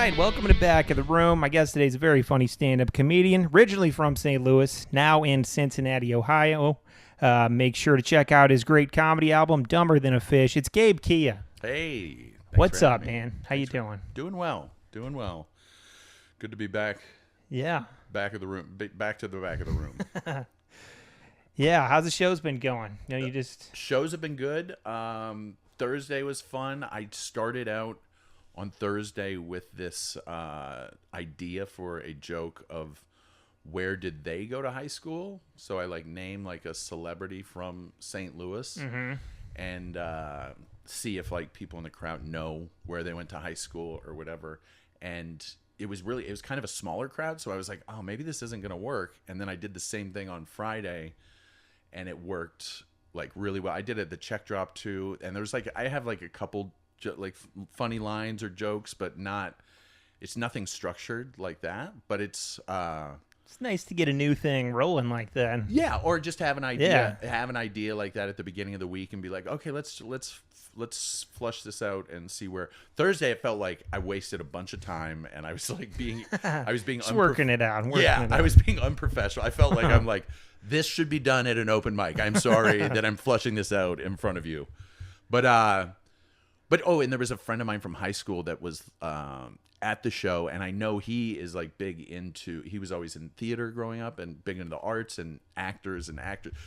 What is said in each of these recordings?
right, welcome to Back of the Room. My guest today is a very funny stand-up comedian, originally from St. Louis, now in Cincinnati, Ohio. Make sure to check out his great comedy album, Dumber Than a Fish. It's Gabe Kia. Hey. What's up, man? How you doing? Doing well. Doing well. Good to be back. Yeah. Back of the room. Back to the back of the room. Yeah, how's the show's been going? Shows have been good. Thursday was fun. I started out on Thursday with this idea for a joke of where did they go to high school. So I name a celebrity from St. Louis and see if people in the crowd know where they went to high school or whatever. And it was kind of a smaller crowd. So I was like, oh, maybe this isn't going to work. And then I did the same thing on Friday and it worked really well. I did it at the Check Drop too. And there's I have a couple funny lines or jokes, but it's nothing structured like that, but it's nice to get a new thing rolling like that. Yeah. Or just have an idea, like that at the beginning of the week and be like, okay, let's flush this out and see where. Thursday it felt like I wasted a bunch of time and I was being working it out. I was being unprofessional. I felt like I'm this should be done at an open mic. I'm sorry that I'm flushing this out in front of you. But and there was a friend of mine from high school that was at the show, and I know he is big into. He was always in theater growing up and big into the arts and actors.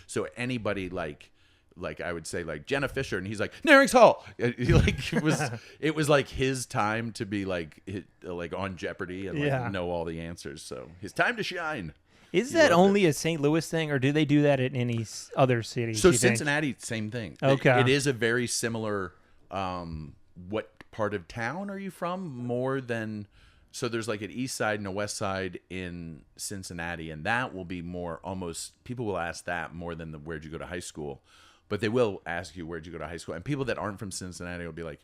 So anybody I would say Jenna Fisher, and he's Narings Hall. It was his time to be on Jeopardy and know all the answers. So his time to shine. Is that only a St. Louis thing, or do they do that in any other cities? So Cincinnati, same thing. Okay, it is a very similar. What part of town are you from? More than so there's an east side and a west side in Cincinnati, and that will be more almost people will ask that more than the where'd you go to high school, but they will ask you where'd you go to high school, and people that aren't from Cincinnati will be like,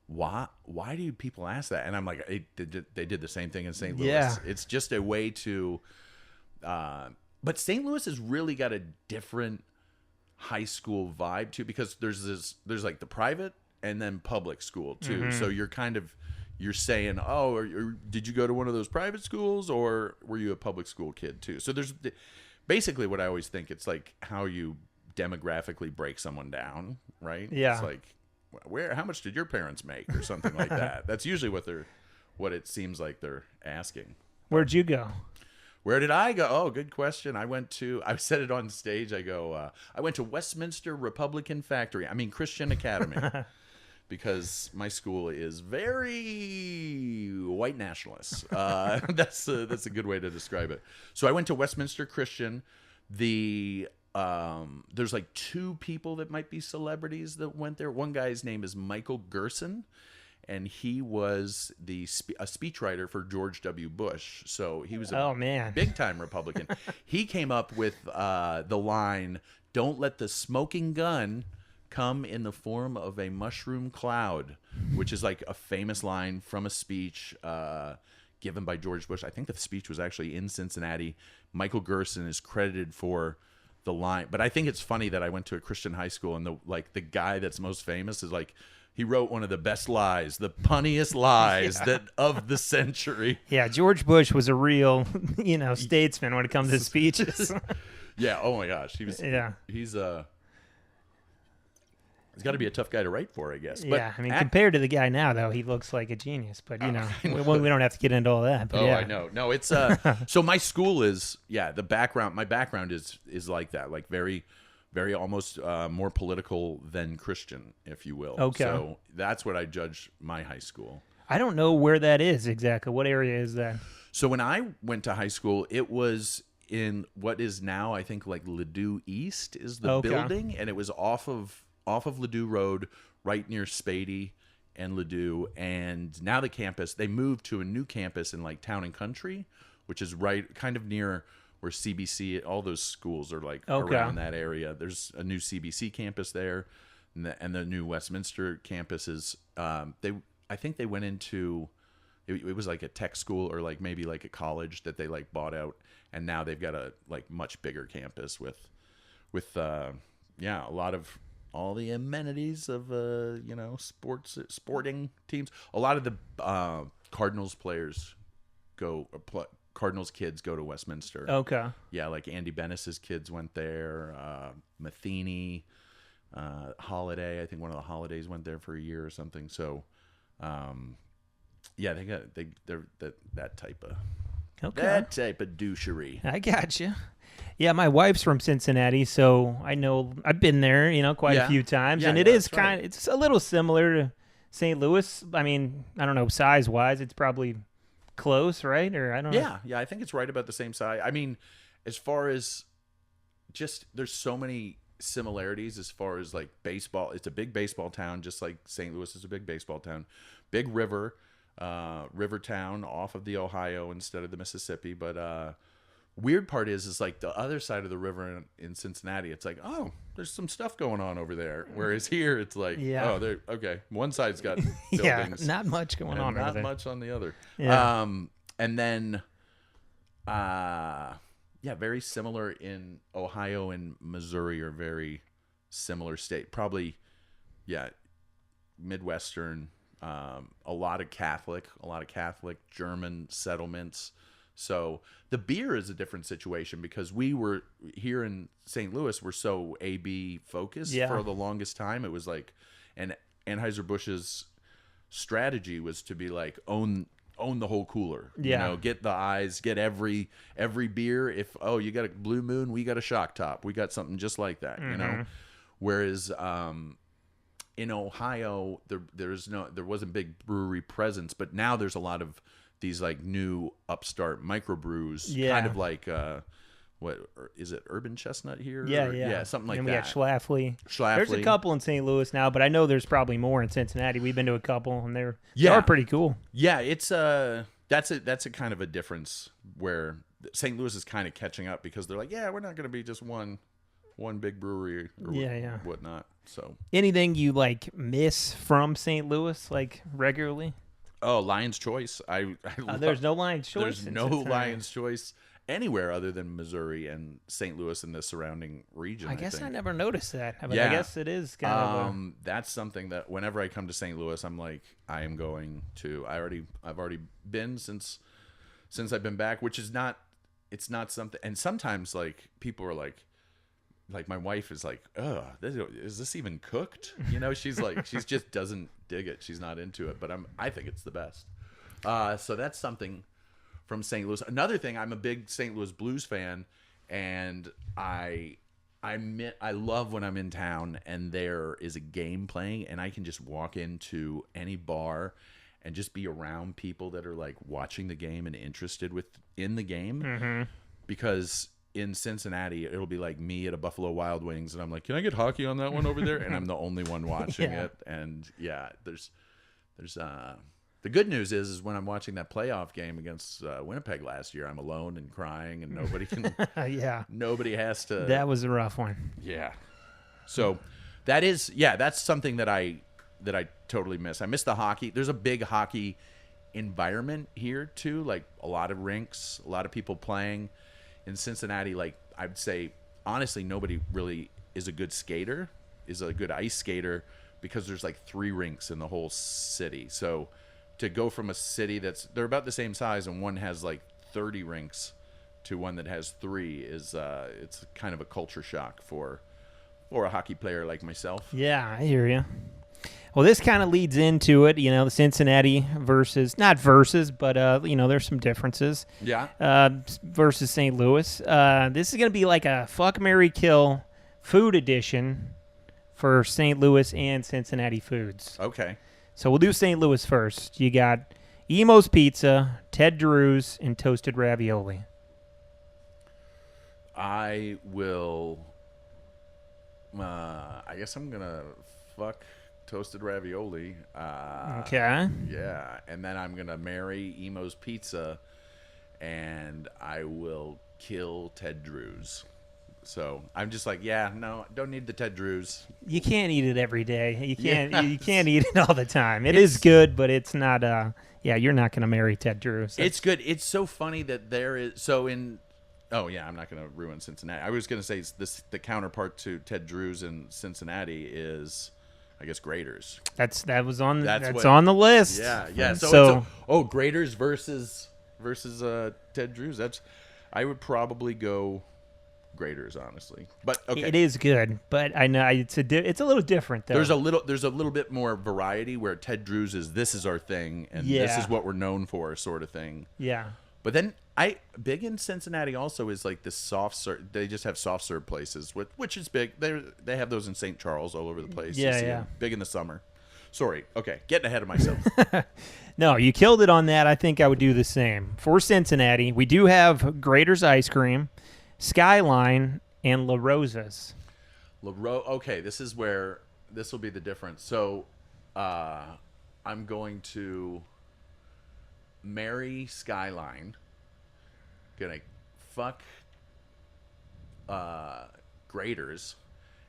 why do people ask that? And I'm like, they did the same thing in St. Louis. Yeah. It's just a way to but St. Louis has really got a different high school vibe too, because there's the private and then public school too. So you're saying, oh, did you go to one of those private schools or were you a public school kid too? So there's basically what I always think, it's how you demographically break someone down, right? Yeah. It's how much did your parents make or something like that? That's usually what it seems like they're asking. Where'd you go? Where did I go? Oh, good question. I said it on stage. I went to Westminster Republican Factory. Christian Academy. Because my school is very white nationalist. That's a good way to describe it. So I went to Westminster Christian. There's two people that might be celebrities that went there. One guy's name is Michael Gerson, and he was a speechwriter for George W. Bush. So he was a big-time Republican. He came up with the line, "Don't let the smoking gun come in the form of a mushroom cloud," which is a famous line from a speech given by George Bush. I think the speech was actually in Cincinnati. Michael Gerson is credited for the line. But I think it's funny that I went to a Christian high school and the guy that's most famous is he wrote one of the best lies, the punniest lies of the century. Yeah, George Bush was a real, statesman when it comes to speeches. Yeah, oh my gosh. He's got to be a tough guy to write for, I guess. But yeah, compared to the guy now, though, he looks like a genius. But, we don't have to get into all that. But I know. No, it's so my school is, the background, my background is like that, very, very almost more political than Christian, if you will. Okay. So that's what I judge my high school. I don't know where that is exactly. What area is that? So when I went to high school, it was in what is now, I think, Ladue East is the building, and it was off of Ladue Road, right near Spady and Ladue. And now the campus, they moved to a new campus in Town and Country, which is right kind of near where CBC, all those schools are around that area. There's a new CBC campus there, and the new Westminster campus is, I think they went into, it was a tech school or maybe a college that they bought out. And now they've got a much bigger campus with a lot of all the amenities of sporting teams. A lot of the Cardinals players Cardinals kids go to Westminster. Okay. Yeah, like Andy Bennis's kids went there. Matheny, Holiday. I think one of the Holidays went there for a year or something. So, yeah, they're that type of douchery. I gotcha. Yeah, my wife's from Cincinnati, so I know I've been there, quite a few times, and it is it's a little similar to St. Louis. I mean, I don't know, size-wise, it's probably close, right? Or I don't know. Yeah, I think it's right about the same size. I mean, as far as just there's so many similarities as far as like baseball. It's a big baseball town, just like St. Louis is a big baseball town. Big river town off of the Ohio instead of the Mississippi. But weird part is like the other side of the river in Cincinnati. It's like, oh, there's some stuff going on over there. Whereas here, it's like, oh, they're okay. One side's got buildings, not much going on. Not much on the other. Yeah. And then, very similar in Ohio and Missouri are very similar state. Probably, Midwestern. A lot of Catholic German settlements. So the beer is a different situation because we were here in St. Louis. We're so AB focused for the longest time. It was like, and Anheuser-Busch's strategy was to be like own the whole cooler. Get the eyes, get every beer. If you got a Blue Moon, we got a Shock Top. We got something just like that. Whereas in Ohio, there wasn't big brewery presence, but now there's a lot of these like new upstart microbrews, kind of like what is it, Urban Chestnut here? Yeah, something like and that. We got Schlafly. There's a couple in St. Louis now, but I know there's probably more in Cincinnati. We've been to a couple, and they are pretty cool. Yeah, it's that's a kind of a difference where St. Louis is kind of catching up because they're like, we're not going to be just one big brewery or whatnot. So anything you like miss from St. Louis like regularly? Oh, Lion's Choice. There's no Lion's Choice. There's no Lion's Choice anywhere other than Missouri and St. Louis and the surrounding region. I guess I never noticed that. I guess it is kind of. That's something that whenever I come to St. Louis, I'm like, I am going to. I've already been since I've been back, which is not. It's not something. And sometimes like people are like my wife is like, oh, is this even cooked? She's like, she just doesn't dig it. She's not into it, but I think it's the best. So that's something from St. Louis. Another thing, I'm a big St. Louis Blues fan, and I love when I'm in town and there is a game playing and I can just walk into any bar and just be around people that are like watching the game and interested in the game. Because in Cincinnati, it'll be like me at a Buffalo Wild Wings, and I'm like, "Can I get hockey on that one over there?" And I'm the only one watching it. And there's the good news is when I'm watching that playoff game against Winnipeg last year, I'm alone and crying, and nobody can. Nobody has to. That was a rough one. Yeah. So that's something that I totally miss. I miss the hockey. There's a big hockey environment here too, like a lot of rinks, a lot of people playing. In Cincinnati, like I'd say, honestly, nobody really is a good ice skater because there's like 3 rinks in the whole city. So to go from a city they're about the same size and one has like 30 rinks to one that has 3 is it's kind of a culture shock for a hockey player like myself. Yeah, I hear you. Well, this kind of leads into it, the Cincinnati not versus, but, there's some differences. Yeah. Versus St. Louis. This is going to be like a fuck, marry, kill food edition for St. Louis and Cincinnati foods. Okay. So we'll do St. Louis first. You got Emo's Pizza, Ted Drew's, and toasted ravioli. I will, I guess I'm going to fuck toasted ravioli. Okay. Yeah, and then I'm gonna marry Emo's Pizza, and I will kill Ted Drew's. So I'm just like, no, don't need the Ted Drew's. You can't eat it every day. You can't. You can't eat it all the time. It's good, but it's not. You're not gonna marry Ted Drew's. It's good. It's so funny that there is in. Oh yeah, I'm not gonna ruin Cincinnati. I was gonna say the counterpart to Ted Drew's in Cincinnati is. I guess Graders. That's on That's on the list. Yeah. So Graders versus Ted Drewes. I would probably go Graders, honestly. But okay, it is good, but I know it's a little different though. there's a little bit more variety where Ted Drewes is this is our thing and this is what we're known for, sort of thing. Yeah. But then big in Cincinnati also is like this soft serve. They just have soft serve places, which is big. They have those in St. Charles all over the place. Yeah, You see yeah. them big in the summer. Sorry. Okay, getting ahead of myself. No, you killed it on that. I think I would do the same. For Cincinnati, we do have Grater's Ice Cream, Skyline, and La Rosa's. Okay, this is where this will be the difference. So, I'm going to marry Skyline. Gonna fuck Graders,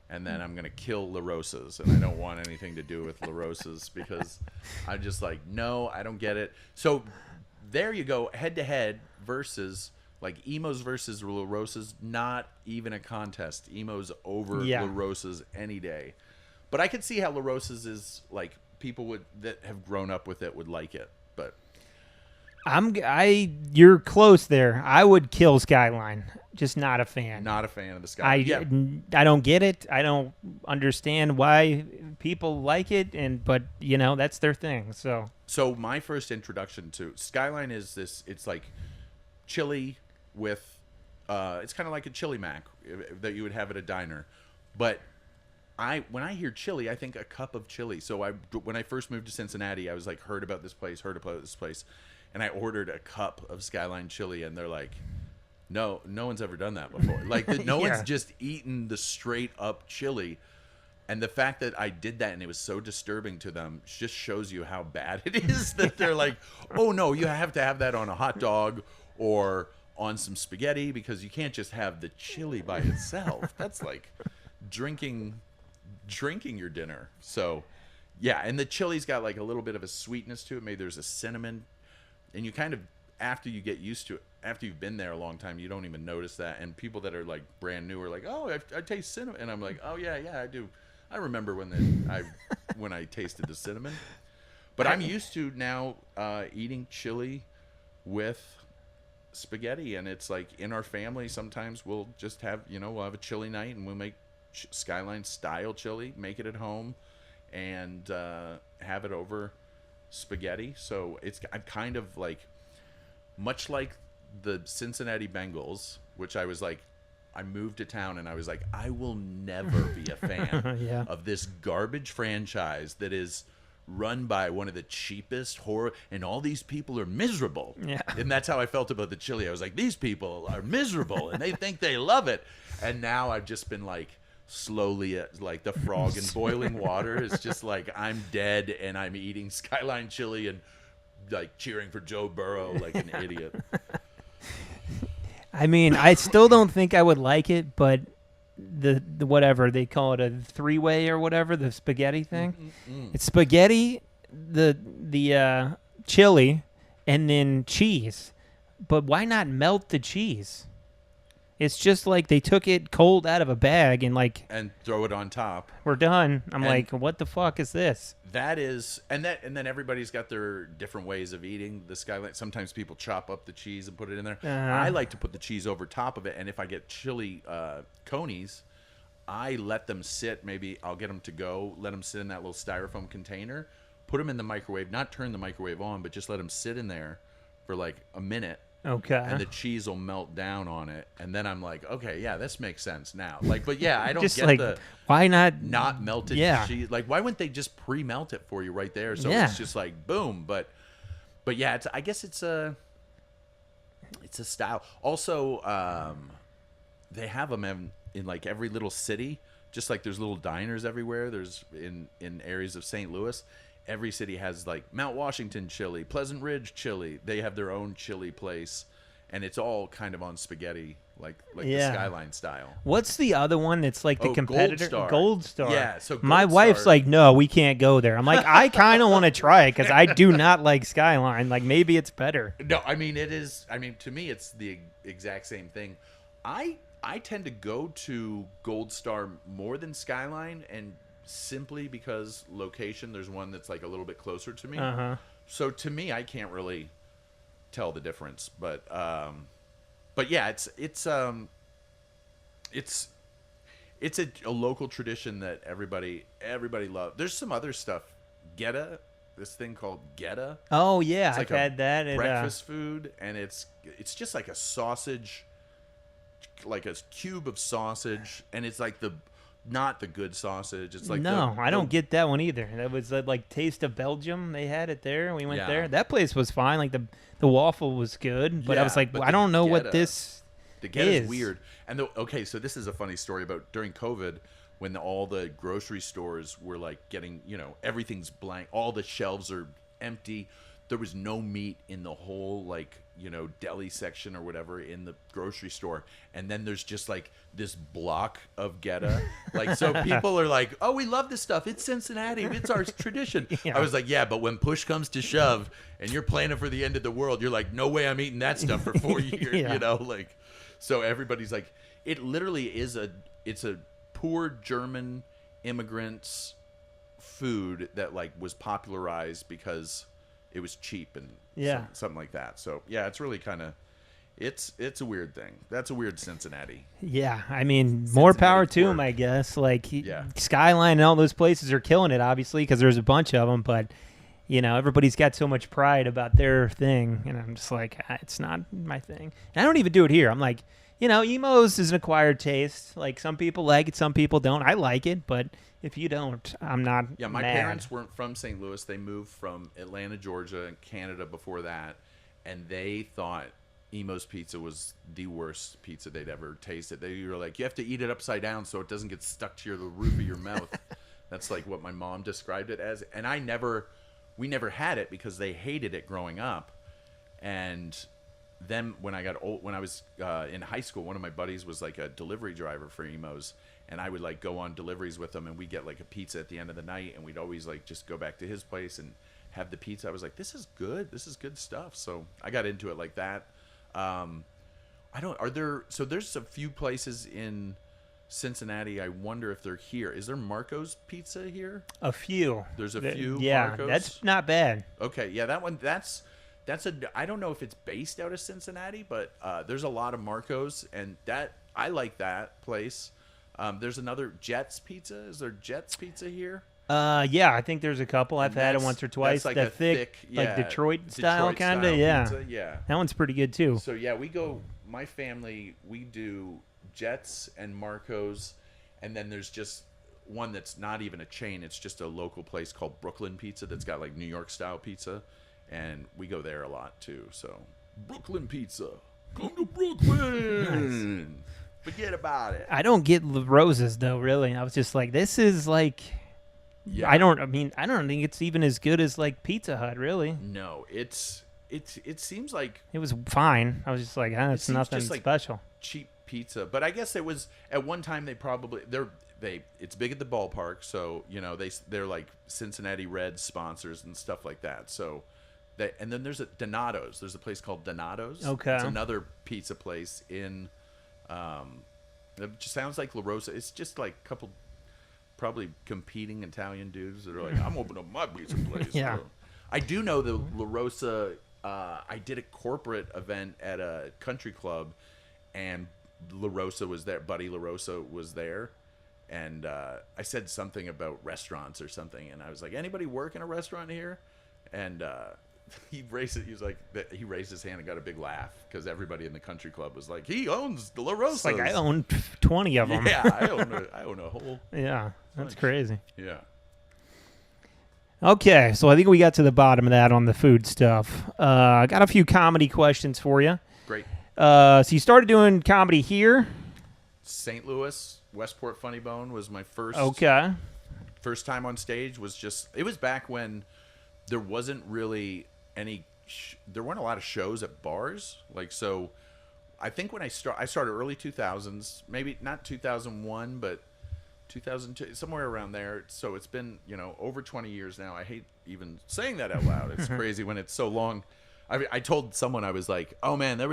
and then I'm gonna kill La Rosa's, and I don't want anything to do with La Rosa's because I'm just like, no, I don't get it. So there you go, head to head versus like Emos versus La Rosa's, not even a contest. Emos over La Rosa's any day. But I could see how La Rosa's is like people that have grown up with it would like it, but. You're close there. I would kill Skyline. Just not a fan. Not a fan of the Skyline. I don't get it. I don't understand why people like it, but that's their thing. So my first introduction to Skyline is this. It's like chili with, it's kind of like a chili mac that you would have at a diner, but when I hear chili, I think a cup of chili. So when I first moved to Cincinnati, I was like heard about this place, and I ordered a cup of Skyline chili, and they're like, no one's ever done that before. Like, no one's just eaten the straight up chili. And the fact that I did that and it was so disturbing to them just shows you how bad it is that they're like, oh, no, you have to have that on a hot dog or on some spaghetti because you can't just have the chili by itself. That's like drinking your dinner. So, yeah, and the chili's got like a little bit of a sweetness to it. Maybe there's a cinnamon. And you kind of, after you get used to it, after you've been there a long time, you don't even notice that. And people that are like brand new are like, "Oh, I taste cinnamon," and I'm like, "Oh yeah, I do. I remember when I tasted the cinnamon." But I'm used to now eating chili with spaghetti, and it's like in our family sometimes we'll just have we'll have a chili night and we'll make Skyline style chili, make it at home, and have it over spaghetti. So I'm kind of like much like the Cincinnati Bengals, which I was like, I moved to town and I was like, I will never be a fan of this garbage franchise that is run by one of the cheapest horror, and all these people are miserable. And that's how I felt about the chili. I was like, these people are miserable and they think they love it. And now I've just been like slowly, like the frog in boiling water is just like, I'm dead and I'm eating Skyline chili and like cheering for Joe Burrow like an idiot. I mean, I still don't think I would like it, but the whatever they call it, a three-way or whatever, the spaghetti thing. It's spaghetti, the chili, and then cheese. But why not melt the cheese? It's just like they took it cold out of a bag and throw it on top. We're done. I'm like, what the fuck is this? That is, and then everybody's got their different ways of eating the Skyline. Sometimes people chop up the cheese and put it in there. I like to put the cheese over top of it, and if I get chili conies, I let them sit. Maybe I'll get them to go, let them sit in that little styrofoam container, put them in the microwave, not turn the microwave on, but just let them sit in there for like a minute. Okay. And the cheese will melt down on it, and then I'm like, okay, yeah, this makes sense now. Like, but yeah, I don't just get like, the why not melted cheese. Like, why wouldn't they just pre-melt it for you right there? So it's just like boom. But yeah, I guess it's a style. Also, they have them in like every little city. Just like there's little diners everywhere. There's in areas of St. Louis. Every city has like Mount Washington chili, Pleasant Ridge chili. They have their own chili place, and it's all kind of on spaghetti, like the Skyline style. What's the other one that's like the competitor? Gold Star. Yeah. So my wife's like, no, we can't go there. I'm like, I kind of want to try it because I do not like Skyline. Like maybe it's better. No, I mean it is. I mean to me, it's the exact same thing. I tend to go to Gold Star more than Skyline, and simply because location. There's one that's like a little bit closer to me. Uh-huh. So to me, I can't really tell the difference. But yeah, it's a local tradition that everybody loves. There's some other stuff. Geta, this thing called Geta. Oh yeah, It's I've like had that. breakfast food, and it's just like a sausage, like a cube of sausage, and it's like not the good sausage. It's like no, I don't get that one either. That was like Taste of Belgium. They had it there. We went there. That place was fine. Like the waffle was good, but I was like, I don't know what this. The Geta is weird. And okay, so this is a funny story about during COVID when all the grocery stores were like getting, everything's blank, all the shelves are empty. There was no meat in the whole deli section or whatever in the grocery store, and then there's just like this block of Geta. Like, so people are like, oh, we love this stuff, it's Cincinnati, it's our tradition. I was like, yeah, but when push comes to shove and you're planning for the end of the world, you're like, no way I'm eating that stuff for 4 years. So everybody's like, it literally is it's a poor German immigrants food that like was popularized because it was cheap and something like that. So yeah, it's really kind of it's a weird thing. That's a weird Cincinnati. Yeah, I mean, more power to them, I guess. Like Skyline and all those places are killing it, obviously, because there's a bunch of them. But everybody's got so much pride about their thing, and I'm just like, it's not my thing. And I don't even do it here. I'm like, emos is an acquired taste. Like, some people like it, some people don't. I like it, but if you don't, I'm not. Yeah, my mad. parents weren't from St. Louis. They moved from Atlanta, Georgia, and Canada before that, and they thought Emo's Pizza was the worst pizza they'd ever tasted. They were like, you have to eat it upside down so it doesn't get stuck to the roof of your mouth. That's like what my mom described it as, and we never had it because they hated it growing up. And then when I got old, when I was in high school, one of my buddies was like a delivery driver for Emo's, and I would like go on deliveries with him, and we'd get like a pizza at the end of the night, and we'd always like just go back to his place and have the pizza. I was like, this is good stuff. So I got into it like that. There's a few places in Cincinnati. I wonder if they're here. Is there Marco's Pizza here? A few. There's a few. Yeah, Marco's? That's not bad. Okay, yeah, that one. That's I don't know if it's based out of Cincinnati, but there's a lot of Marco's, and that I like that place. There's another Jets Pizza. Is there Jets Pizza here? Yeah, I think there's a couple. I've had it once or twice. Like that thick, like Detroit style kind of. Yeah. Pizza, yeah. That one's pretty good too. So yeah, my family, we do Jets and Marco's, and then there's just one that's not even a chain. It's just a local place called Brooklyn Pizza that's got like New York style pizza, and we go there a lot too. So Brooklyn Pizza, come to Brooklyn. Nice. Forget about it. I don't get La Rosa's though. Really, I was just like, this is like. Yeah. I don't think it's even as good as like Pizza Hut, really. No, it seems like it was fine. I was just like, it's nothing just like special. Cheap pizza, but I guess it was at one time. It's big at the ballpark, so they're like Cincinnati Reds sponsors and stuff like that. So and then there's Donato's. There's a place called Donato's. Okay, it's another pizza place in. It just sounds like La Rosa. It's just like a couple. Probably competing Italian dudes that are like, I'm opening up my pizza place. Yeah. So, I do know the La Rosa. I did a corporate event at a country club, and La Rosa was there. Buddy La Rosa was there, and I said something about restaurants or something, and I was like, anybody work in a restaurant here? And he raised his hand and got a big laugh because everybody in the country club was like, he owns the La Rosa. Like, I own 20 of them. Yeah, I own a whole. Yeah, that's crazy. Yeah. Okay, so I think we got to the bottom of that on the food stuff. I got a few comedy questions for you. Great. So you started doing comedy here? St. Louis, Westport Funny Bone was my first. Okay. First time on stage it was back when there wasn't really there weren't a lot of shows at bars. Like, so I think when I started early 2000s, maybe not 2001, but 2002, somewhere around there. So it's been, over 20 years now. I hate even saying that out loud. It's crazy when it's so long. I told someone, I was like, oh man, there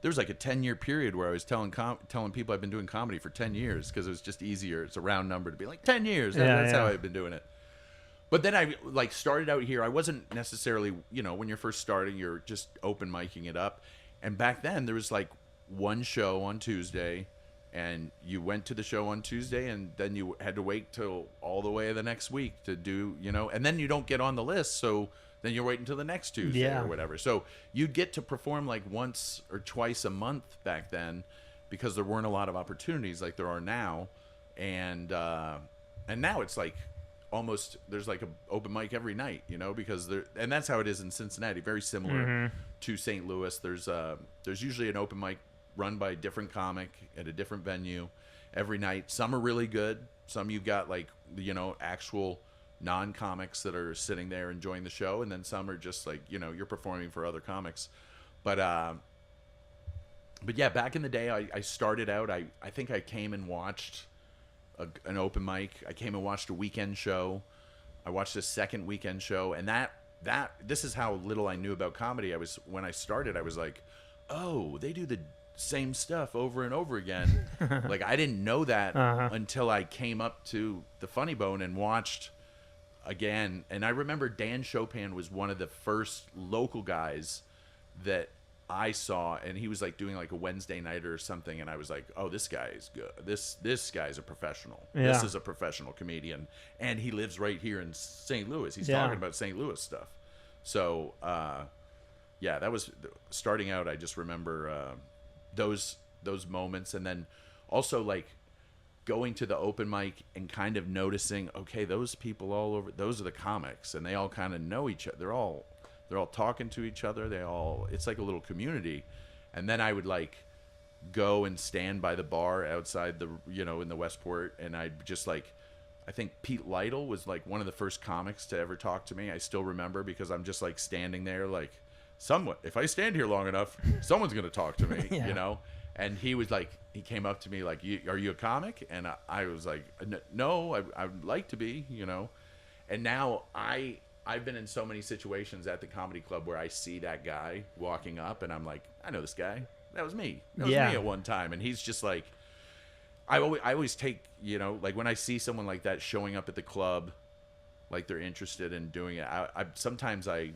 was like a 10-year period where I was telling people I've been doing comedy for 10 years because it was just easier. It's a round number to be like 10 years. That's how I've been doing it. But then I like started out here. I wasn't necessarily, when you're first starting, you're just open micing it up. And back then there was like one show on Tuesday, and you went to the show on Tuesday, and then you had to wait till all the way the next week to do, and then you don't get on the list. So then you're waiting until the next Tuesday or whatever. So you'd get to perform like once or twice a month back then because there weren't a lot of opportunities like there are now. And now it's like almost there's like an open mic every night, because and that's how it is in Cincinnati. Very similar to St. Louis. There's usually an open mic run by a different comic at a different venue every night. Some are really good. Some you've got like, actual non-comics that are sitting there enjoying the show, and then some are just like, you're performing for other comics. But yeah, back in the day, I started out, I think I came and watched an open mic. I came and watched a weekend show. I watched a second weekend show, and this is how little I knew about comedy. When I started, I was like, oh, they do the same stuff over and over again. Like, I didn't know that until I came up to the Funny Bone and watched again. And I remember Dan Chopin was one of the first local guys that I saw, and he was like doing like a Wednesday night or something, and I was like, oh, this guy is good. This guy's a professional. This is a professional comedian, and he lives right here in St. Louis. He's talking about St. Louis stuff. So that was starting out. I just remember those moments, and then also like going to the open mic and kind of noticing, okay, those people all over, those are the comics, and they all kind of know each other. They're all talking to each other. It's like a little community. And then I would like go and stand by the bar outside in the Westport, and I'd just like, I think Pete Lytle was like one of the first comics to ever talk to me. I still remember, because I'm just like standing there like, if I stand here long enough, someone's going to talk to me, And he was like, he came up to me like, are you a comic? And I was like, no, I'd like to be, And now I've been in so many situations at the comedy club where I see that guy walking up, and I'm like, I know this guy. That was me. That was me at one time. And he's just like, I always take, like when I see someone like that showing up at the club, like they're interested in doing it. Sometimes I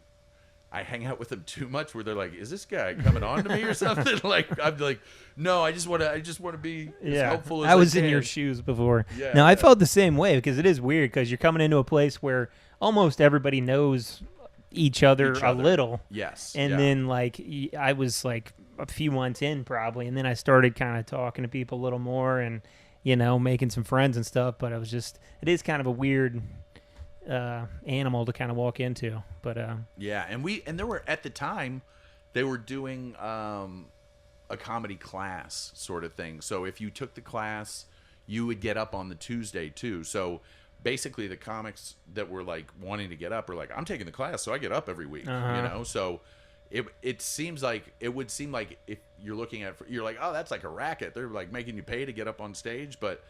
hang out with them too much, where they're like, is this guy coming on to me or something? Like, I'm like, no, I just want to be as helpful as I was can. in your shoes before. Yeah, no, I felt the same way, because it is weird, because you're coming into a place where almost everybody knows each other a little. Yes. And then like I was like a few months in probably, and then I started kind of talking to people a little more, and making some friends and stuff. But it is kind of a weird animal to kind of walk into. But and there were, at the time, they were doing a comedy class sort of thing. So if you took the class, you would get up on the Tuesday too. So basically the comics that were like wanting to get up were like, I'm taking the class, so I get up every week, So it would seem like if you're looking at, you're like, oh, that's like a racket. They're like making you pay to get up on stage, but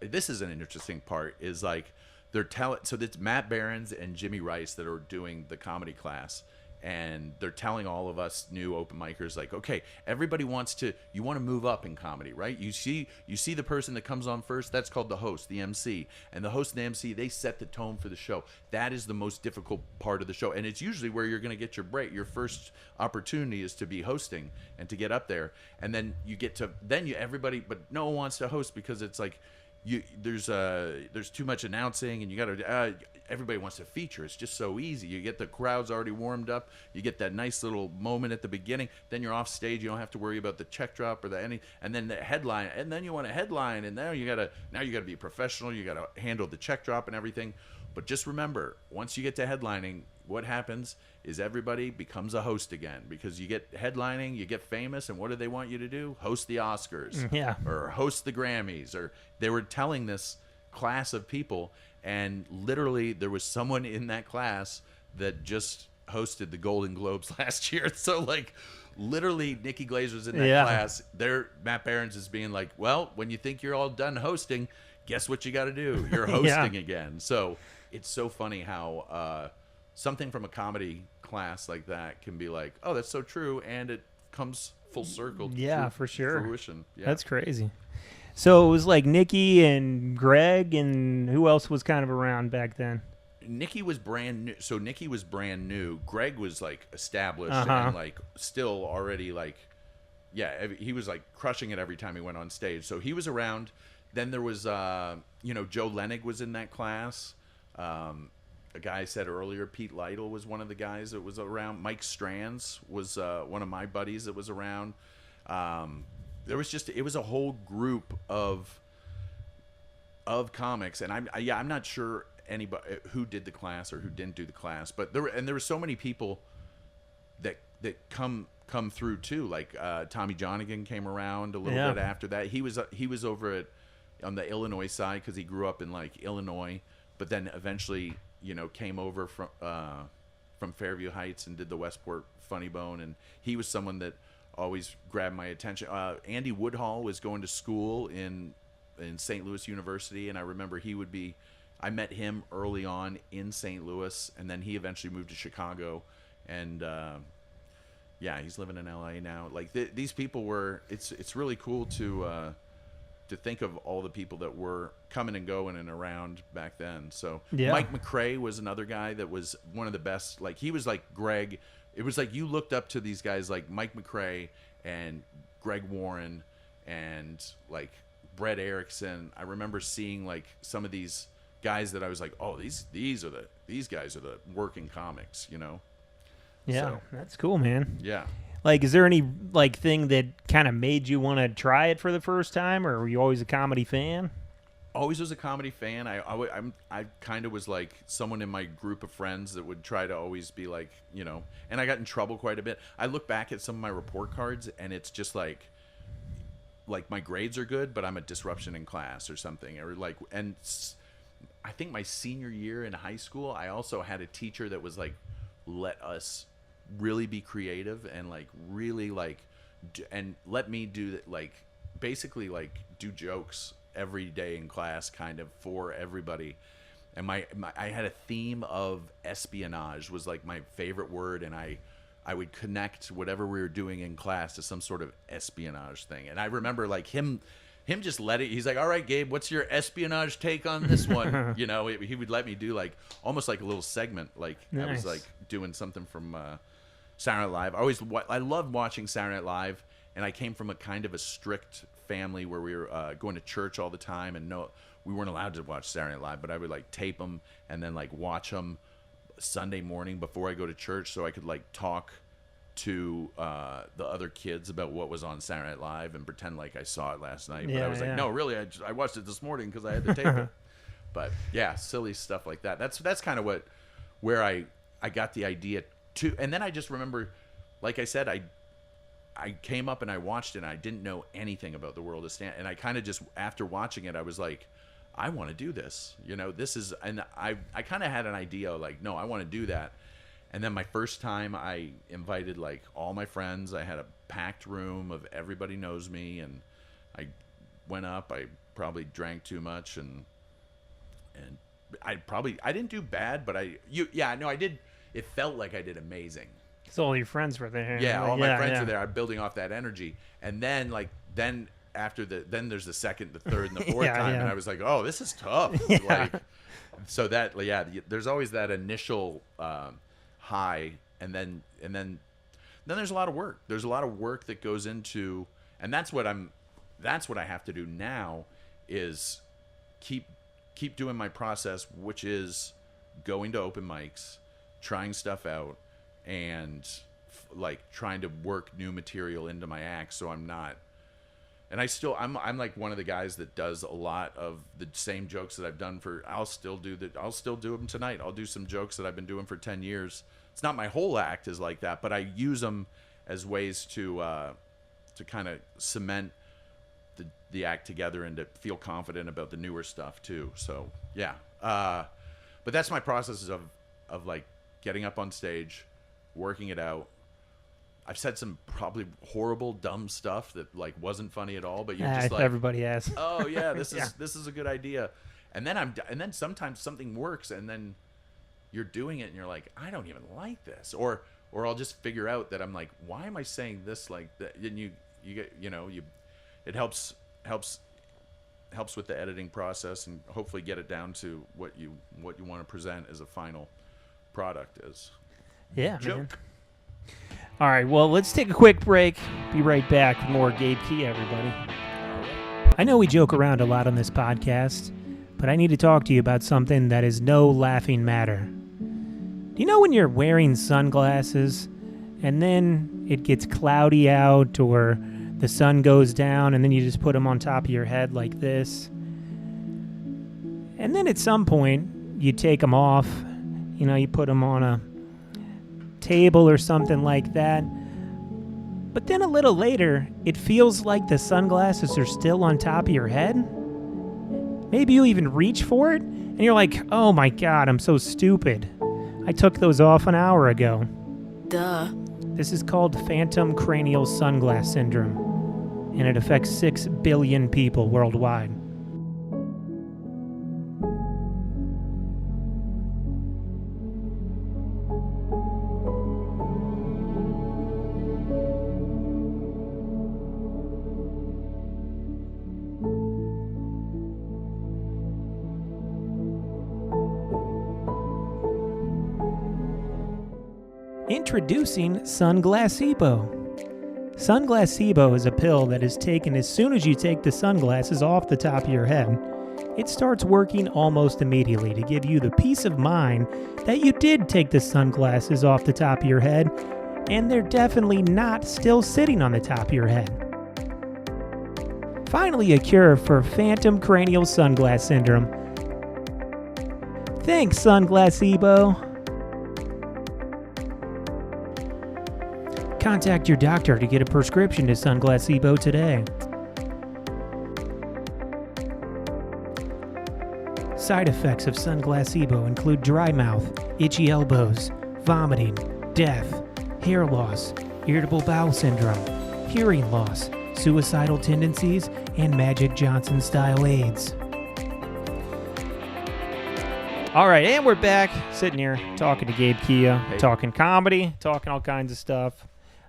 this is an interesting part, is like they're so it's Matt Behrens and Jimmy Rice that are doing the comedy class, and they're telling all of us new open micers, like, okay, everybody you want to move up in comedy, right? You see the person that comes on first, that's called the host, the MC, and the host and the MC, they set the tone for the show. That is the most difficult part of the show, and it's usually where you're going to get your break. Your first opportunity is to be hosting and to get up there, and then everybody, but no one wants to host, because it's like there's too much announcing, and you got to everybody wants to feature. It's just so easy. You get the crowds already warmed up. You get that nice little moment at the beginning. Then you're off stage. You don't have to worry about the check drop or and then the headline. And then you want a headline. And now you gotta be professional. You gotta handle the check drop and everything. But just remember, once you get to headlining, what happens is everybody becomes a host again, because you get headlining, you get famous, and what do they want you to do? Host the Oscars, or host the Grammys, or they were telling this class of people. And literally, there was someone in that class that just hosted the Golden Globes last year. So, like, literally, Nikki Glazer's in that class. Matt Behrens is being like, well, when you think you're all done hosting, guess what you got to do? You're hosting again. So, it's so funny how something from a comedy class like that can be like, oh, that's so true, and it comes full circle. Yeah, to for sure. fruition. Yeah. That's crazy. So it was like Nikki and Greg, and who else was kind of around back then? Nikki was brand new. So Nikki was brand new. Greg was like established Uh-huh. and like still already like, yeah, he was like crushing it every time he went on stage. So he was around. Then there was, Joe Lenig was in that class. A guy I said earlier, Pete Lytle was one of the guys that was around. Mike Strands was one of my buddies that was around. There was it was a whole group of comics, and I'm not sure anybody who did the class or who didn't do the class, but there were so many people that come through too. Like Tommy Johnigan came around a little bit after that. He was over on the Illinois side because he grew up in like Illinois, but then eventually came over from Fairview Heights and did the Westport Funny Bone, and he was someone that always grabbed my attention. Andy Woodhall was going to school in St. Louis University, and I remember I met him early on in St. Louis, and then he eventually moved to Chicago, and he's living in LA now. Like these people were, it's really cool to think of all the people that were coming and going and around back then. So Mike McCrae was another guy that was one of the best. Like he was like Greg. It was like you looked up to these guys like Mike McCrae and Greg Warren and like Brett Erickson. I remember seeing like some of these guys that I was like, oh, these guys are the working comics, Yeah, so, that's cool, man. Yeah. Like, is there any like thing that kind of made you want to try it for the first time, or were you always a comedy fan? Always was a comedy fan. I kind of was like someone in my group of friends that would try to always be like, and I got in trouble quite a bit. I look back at some of my report cards, and it's just like my grades are good, but I'm a disruption in class or something, or like, and I think my senior year in high school, I also had a teacher that was like, let us really be creative and like really like and let me do like basically like do jokes every day in class kind of for everybody. And I had a theme of espionage was like my favorite word, and I would connect whatever we were doing in class to some sort of espionage thing. And I remember like him just let it. He's like, all right, Gabe, what's your espionage take on this one? He would let me do like almost like a little segment. Like nice. I was like doing something from Saturday Night Live. I loved watching Saturday Night Live, and I came from a kind of a strict family where we were going to church all the time, and we weren't allowed to watch Saturday Night Live, but I would like tape them and then like watch them Sunday morning before I go to church, so I could like talk to the other kids about what was on Saturday Night Live and pretend like I saw it last night. But I was like, no, really, I watched it this morning because I had to tape it. But yeah, silly stuff like that. That's kind of where I got the idea to. And then I just remember, like I said, I came up and I watched it, and I didn't know anything about the world of stand. And I kind of just, after watching it, I was like, I want to do this. This is, and I kind of had an idea like, no, I want to do that. And then my first time, I invited like all my friends. I had a packed room of everybody knows me, and I went up. I probably drank too much, and I didn't do bad, but I did. It felt like I did amazing. So all your friends were there. Yeah, all my friends were there. I'm building off that energy, and then after then there's the second, the third, and the fourth time, and I was like, oh, this is tough. Like, so that there's always that initial high, and then there's a lot of work. There's a lot of work that goes into, and that's what I have to do now is keep doing my process, which is going to open mics, trying stuff out, and like trying to work new material into my act, so I'm not. And I'm like one of the guys that does a lot of the same jokes that I've done I'll still do them tonight. I'll do some jokes that I've been doing for 10 years. It's not my whole act is like that, but I use them as ways to kind of cement the act together and to feel confident about the newer stuff too. So yeah. But that's my process of like getting up on stage, working it out. I've said some probably horrible, dumb stuff that like wasn't funny at all, but you're just like, everybody has. Oh yeah, this is a good idea, and then sometimes something works, and then you're doing it and you're like, I don't even like this, or I'll just figure out that I'm like, why am I saying this like that? And you get, it helps with the editing process, and hopefully get it down to what you want to present as a final product as joke. Man. All right, well, let's take a quick break. Be right back with more Gabe Key, everybody. I know we joke around a lot on this podcast, but I need to talk to you about something that is no laughing matter. Do you know when you're wearing sunglasses and then it gets cloudy out, or the sun goes down and then you just put them on top of your head like this? And then at some point, you take them off, you put them on a table or something like that. But then a little later, it feels like the sunglasses are still on top of your head. Maybe you even reach for it, and you're like, oh my God, I'm so stupid. I took those off an hour ago. Duh. This is called phantom cranial sunglass syndrome, and it affects 6 billion people worldwide. Introducing Sunglassebo. Sunglassebo is a pill that is taken as soon as you take the sunglasses off the top of your head. It starts working almost immediately to give you the peace of mind that you did take the sunglasses off the top of your head, and they're definitely not still sitting on the top of your head. Finally, a cure for phantom cranial sunglass syndrome. Thanks, Sunglassebo. Contact your doctor to get a prescription to Sunglassebo today. Side effects of Sunglassebo include dry mouth, itchy elbows, vomiting, death, hair loss, irritable bowel syndrome, hearing loss, suicidal tendencies, and Magic Johnson-style AIDS. All right, and we're back, sitting here talking to Gabe Kia, talking comedy, talking all kinds of stuff.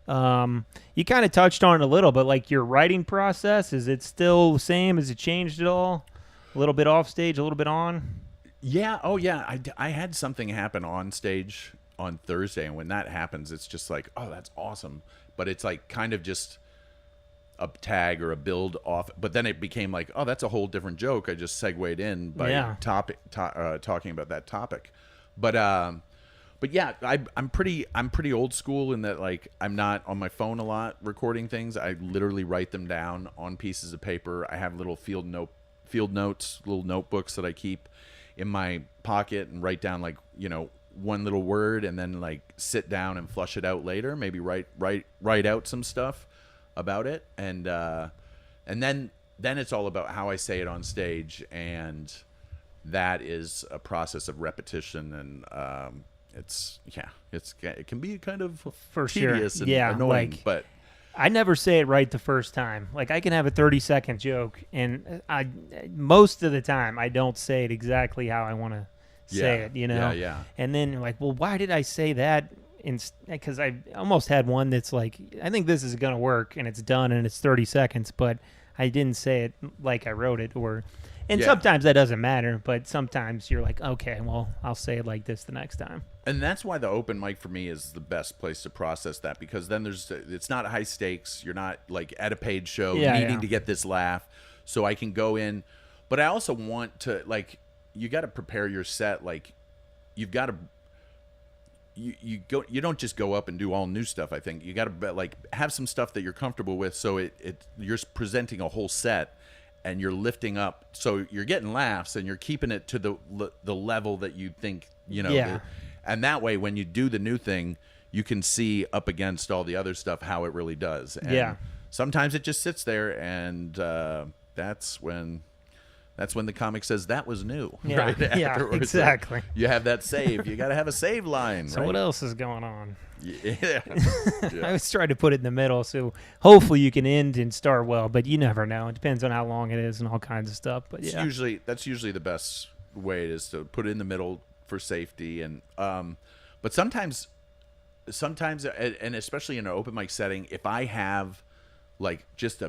You kind of touched on it a little, but like your writing process, is it still the same? Has it changed at all? A little bit off stage, a little bit on? Yeah. Oh, yeah. I had something happen on stage on Thursday, and when that happens, it's just like, oh, that's awesome. But it's like kind of just a tag or a build off. But then it became like, oh, that's a whole different joke. I just segued in by talking about that topic. But yeah, I'm pretty old school in that, like, I'm not on my phone a lot recording things. I literally write them down on pieces of paper. I have little field notes, little notebooks that I keep in my pocket and write down, like, one little word, and then like sit down and flush it out later. Maybe write out some stuff about it, and then it's all about how I say it on stage, and that is a process of repetition, and it can be kind of for tedious sure. and annoying, like, but I never say it right the first time. Like, I can have a 30-second joke, and most of the time I don't say it exactly how I want to say it, Yeah. And then like, well, why did I say that? Because I almost had one that's like, I think this is gonna work, and it's done, and it's 30 seconds, but I didn't say it like I wrote it, sometimes that doesn't matter, but sometimes you're like, okay, well, I'll say it like this the next time. And that's why the open mic for me is the best place to process that, because then it's not high stakes. You're not like at a paid show needing to get this laugh, so I can go in. But I also want to, like, you got to prepare your set. Like, you've got to you don't just go up and do all new stuff. I think you got to like have some stuff that you're comfortable with, so you're presenting a whole set. And you're lifting up, so you're getting laughs, and you're keeping it to the level that you think, and that way, when you do the new thing, you can see up against all the other stuff how it really does. And sometimes it just sits there, and that's when the comic says that was new. Yeah, right? yeah, exactly. Like, you have that save. You got to have a save line. So right? what else is going on? Yeah. I always try to put it in the middle, so hopefully you can end and start well, but you never know. It depends on how long it is and all kinds of stuff. But that's usually the best way, is to put it in the middle, for safety, and but sometimes, and especially in an open mic setting, if I have like just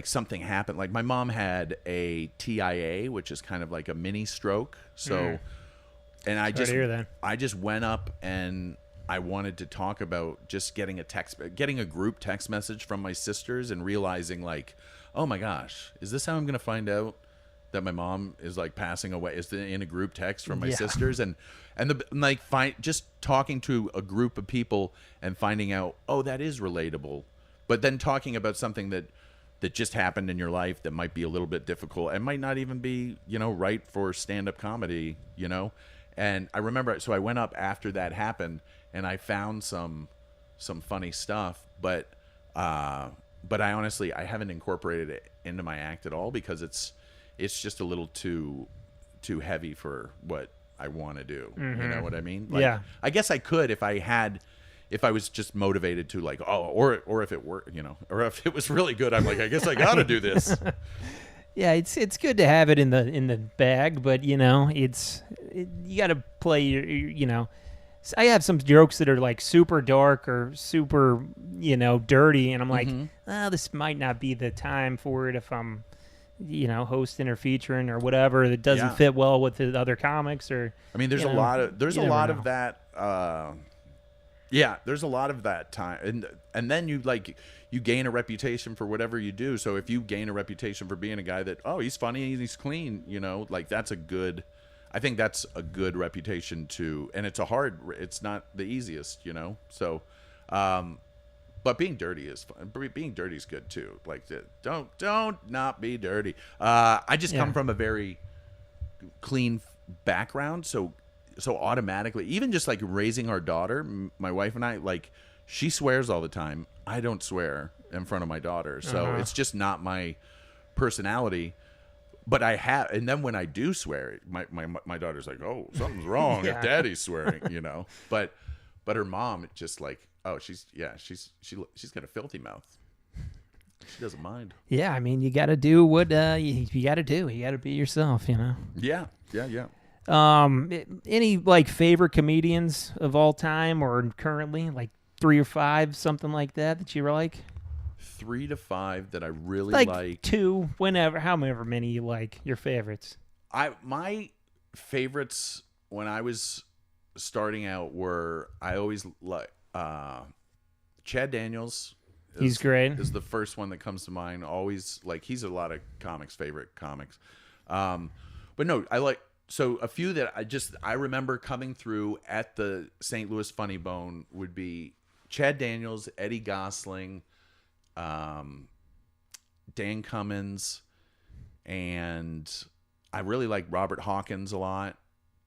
something happen, like my mom had a TIA, which is kind of like a mini stroke, so. And I just went up and I wanted to talk about just getting a group text message from my sisters and realizing like, oh my gosh, is this how I'm going to find out that my mom is like passing away? Is in a group text from my sisters just talking to a group of people and finding out, oh, that is relatable. But then talking about something that just happened in your life that might be a little bit difficult and might not even be, right for stand-up comedy, And I remember, so I went up after that happened, and I found some funny stuff, but I honestly haven't incorporated it into my act at all because it's just a little too heavy for what I want to do. Mm-hmm. You know what I mean? Like, yeah. I guess I could if I was just motivated to like, or if it were, or if it was really good, I'm like, I guess I got to do this. Yeah, it's good to have it in the bag, but you got to play your. I have some jokes that are like super dark or super dirty, and I'm like, this might not be the time for it if I'm hosting or featuring or whatever that doesn't fit well with the other comics or. I mean, there's a lot of of that. Yeah, there's a lot of that time, and then you gain a reputation for whatever you do. So if you gain a reputation for being a guy that he's funny and he's clean, that's a good. I think that's a good reputation to, and it's not the easiest, So, but being dirty is fun. Being dirty is good too. Like don't not be dirty. I just come from a very clean background, so automatically, even just like raising our daughter, my wife and I, like she swears all the time. I don't swear in front of my daughter, so it's just not my personality. But I have, and then when I do swear, my daughter's like, "Oh, something's wrong if Daddy's swearing," But her mom just like, "Oh, she's got a filthy mouth. She doesn't mind." Yeah, I mean, you got to do what you got to do. You got to be yourself, Yeah. Any like favorite comedians of all time or currently, like 3 or 5, something like that you like? 3 to 5 that I really like. 2, however many you like. Your favorites. My favorites when I was starting out were I always like Chad Daniels. He's great. Is the first one that comes to mind. Always like he's a lot of comics' favorite comics. But no, I like. So a few that I remember coming through at the St. Louis Funny Bone would be Chad Daniels, Eddie Gosling, Dan Cummins, and I really like Robert Hawkins a lot.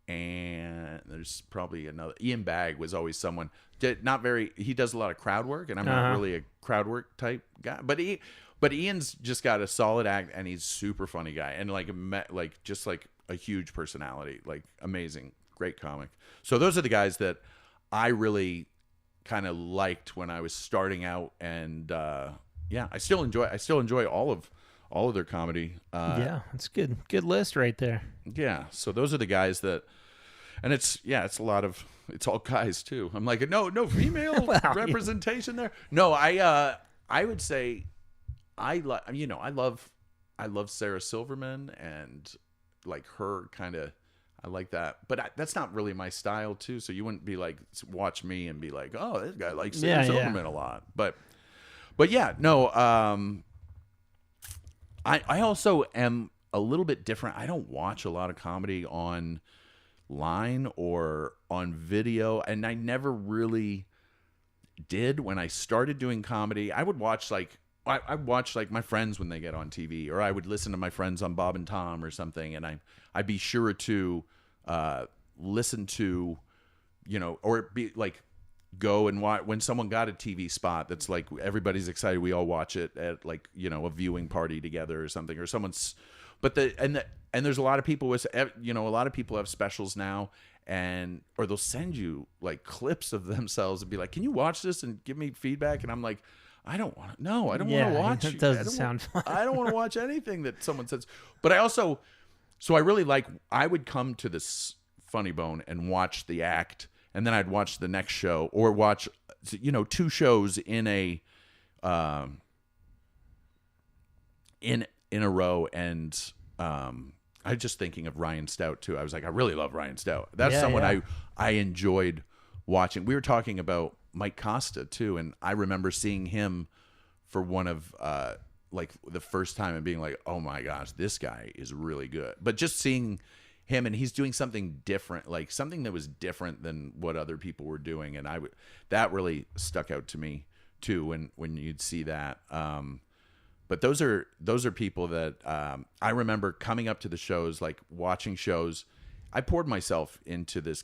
And there's probably another. Ian Bagg was always someone he does a lot of crowd work, and I'm not really a crowd work type guy. But Ian's just got a solid act, and he's super funny guy, and just a huge personality, like amazing, great comic. So those are the guys that I really kind of liked when I was starting out, and I still enjoy all of their comedy. It's good list right there. Yeah, so those are the guys that, and it's all guys too. I'm like, no female representation there. No, I would say I love Sarah Silverman, and like her kind of, I like that, but that's not really my style too. So you wouldn't be like, watch me and be like, oh, this guy likes Sarah Silverman a lot. But yeah, no. I also am a little bit different. I don't watch a lot of comedy online or on video, and I never really did. When I started doing comedy, I would watch I watch like my friends when they get on TV, or I would listen to my friends on Bob and Tom or something, and I'd be sure to listen to, or be like, go and watch when someone got a TV spot that's like everybody's excited, we all watch it at like a viewing party together or something, or someone's. And there's a lot of people with a lot of people have specials now, or they'll send you like clips of themselves and be like, can you watch this and give me feedback? And I'm like, I don't want to want to watch. It doesn't sound fun. I don't want to watch anything that someone says. But I really like, I would come to this Funny Bone and watch the act, and then I'd watch the next show or watch, 2 shows in a in a row. And I was just thinking of Ryan Stout too. I was like, I really love Ryan Stout. That's someone I enjoyed watching. We were talking about Mike Costa too, and I remember seeing him for one of like the first time and being like, oh my gosh, this guy is really good. But just seeing him, and he's doing something different, like something that was different than what other people were doing, and that really stuck out to me too when you'd see that. But those are people that I remember coming up to the shows, like watching shows. I poured myself into this,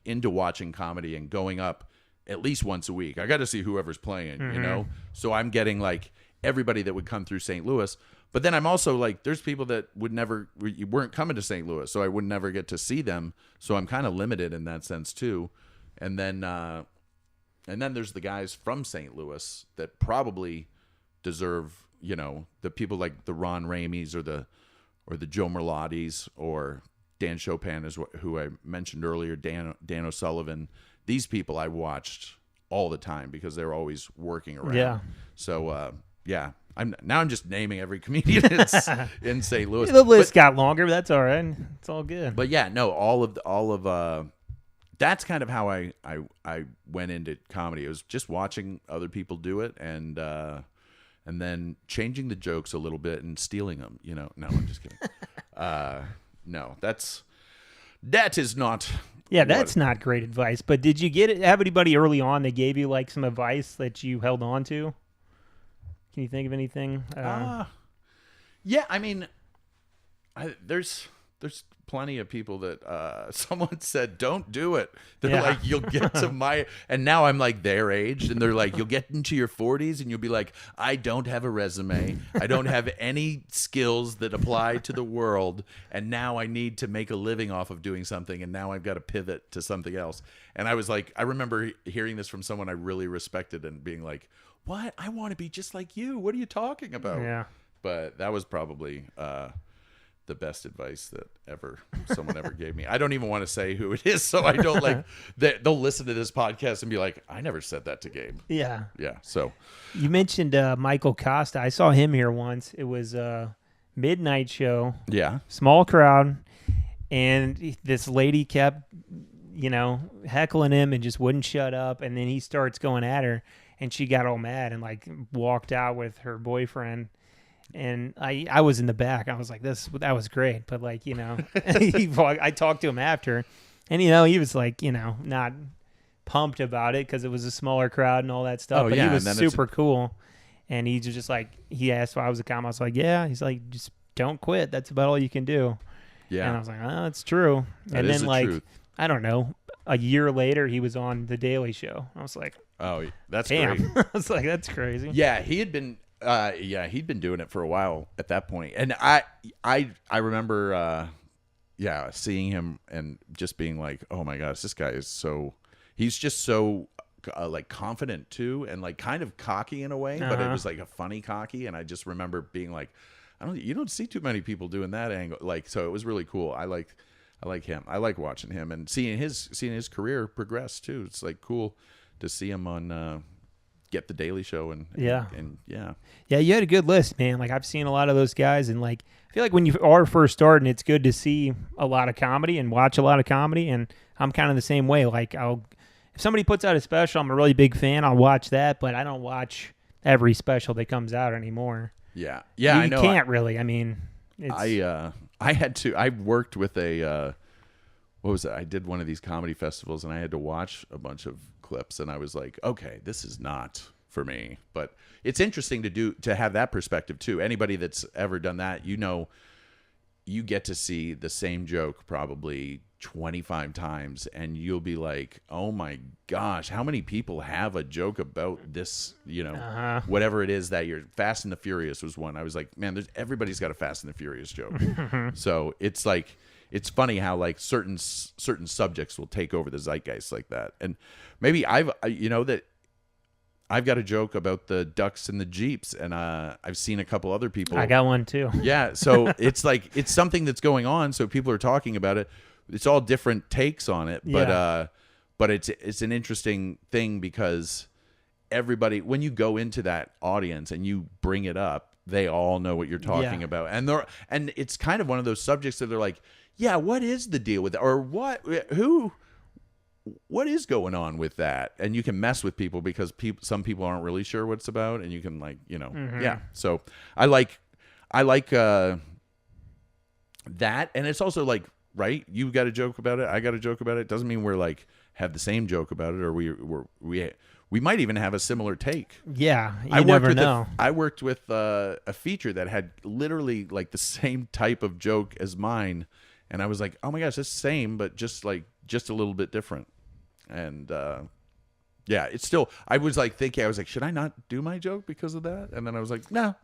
into watching comedy and going up at least once a week. I got to see whoever's playing, So I'm getting like everybody that would come through St. Louis. But then I'm also like, there's people that weren't coming to St. Louis, so I would never get to see them. So I'm kind of limited in that sense too. And then there's the guys from St. Louis that probably deserve, the people like the Ron Ramis or the Joe Merlottis or Dan Chopin is who I mentioned earlier, Dan O'Sullivan. These people I watched all the time because they're always working around. Yeah. So I'm just naming every comedian in St. Louis. The list got longer, but that's all right. It's all good. But yeah, no, all of that's kind of how I went into comedy. It was just watching other people do it and then changing the jokes a little bit and stealing them. No, I'm just kidding. No, that is not. Yeah, that's not great advice. But did you have anybody early on that gave you like some advice that you held on to? Can you think of anything? Yeah, I mean, there's plenty of people that someone said don't do it. They're like, you'll get to and now I'm like their age, and they're like, you'll get into your 40s and you'll be like, I don't have a resume, I don't have any skills that apply to the world, and now I need to make a living off of doing something, and now I've got to pivot to something else. And I was like, I remember hearing this from someone I really respected and being like, what? I want to be just like you. What are you talking about? Yeah. But that was probably the best advice that someone ever gave me. I don't even want to say who it is, so I don't they'll listen to this podcast and be like, I never said that to Gabe. Yeah. Yeah. So you mentioned Michael Costa. I saw him here once. It was a midnight show. Yeah. Small crowd, and this lady kept, heckling him and just wouldn't shut up. And then he starts going at her, and she got all mad and like walked out with her boyfriend. And I was in the back. I was like, that was great. But like, I talked to him after, and he was like, not pumped about it because it was a smaller crowd and all that stuff. But he was super cool. And he was just like, he asked if I was a comic. I was like, yeah. He's like, just don't quit. That's about all you can do. Yeah. And I was like, oh, that's true. And then like, truth. I don't know, a year later, he was on The Daily Show. I was like, oh, that's damn. great. I was like, that's crazy. Yeah, he'd been doing it for a while at that point. And I remember, seeing him and just being like, oh my gosh, this guy is he's just so like confident too, and like kind of cocky in a way, but it was like a funny cocky. And I just remember being like, you don't see too many people doing that angle. Like, so it was really cool. I like him. I like watching him and seeing his career progress too. It's like cool to see him on, Get the Daily Show and yeah, you had a good list, man. Like I've seen a lot of those guys, and like I feel like when you are first starting, it's good to see a lot of comedy and watch a lot of comedy. And I'm kind of the same way. Like if somebody puts out a special, I'm a really big fan. I'll watch that, but I don't watch every special that comes out anymore. Yeah, I know. You can't really. I mean, I had to. I worked with a what was it? I did one of these comedy festivals, and I had to watch a bunch of clips, and I was like, okay, this is not for me. But it's interesting to have that perspective too. Anybody that's ever done that, you get to see the same joke probably 25 times, and you'll be like, oh my gosh, how many people have a joke about this, whatever it is that you're. Fast and the Furious was one. I was like, man, everybody's got a Fast and the Furious joke. So it's like, it's funny how like certain subjects will take over the zeitgeist like that. And maybe I've got a joke about the ducks and the Jeeps, and I've seen a couple other people. I got one too. Yeah, so it's like it's something that's going on, so people are talking about it. it's all different takes on it, Yeah. but it's an interesting thing because everybody, when you go into that audience and you bring it up, they all know what you're talking Yeah. about, and it's kind of one of those subjects that they're like, yeah, what is the deal with that, or what is going on with that, and you can mess with people because some people aren't really sure what it's about, and you can yeah. So I like that, and it's also like, right, you got a joke about it, I got a joke about it. Doesn't mean we're like have the same joke about it, or we might even have a similar take. Yeah. You never know. I worked with a feature that had literally like the same type of joke as mine, and I was like, oh my gosh, it's the same, but just a little bit different. And yeah, it's still, I was like thinking, I was like, should I not do my joke because of that? And then I was like, nah,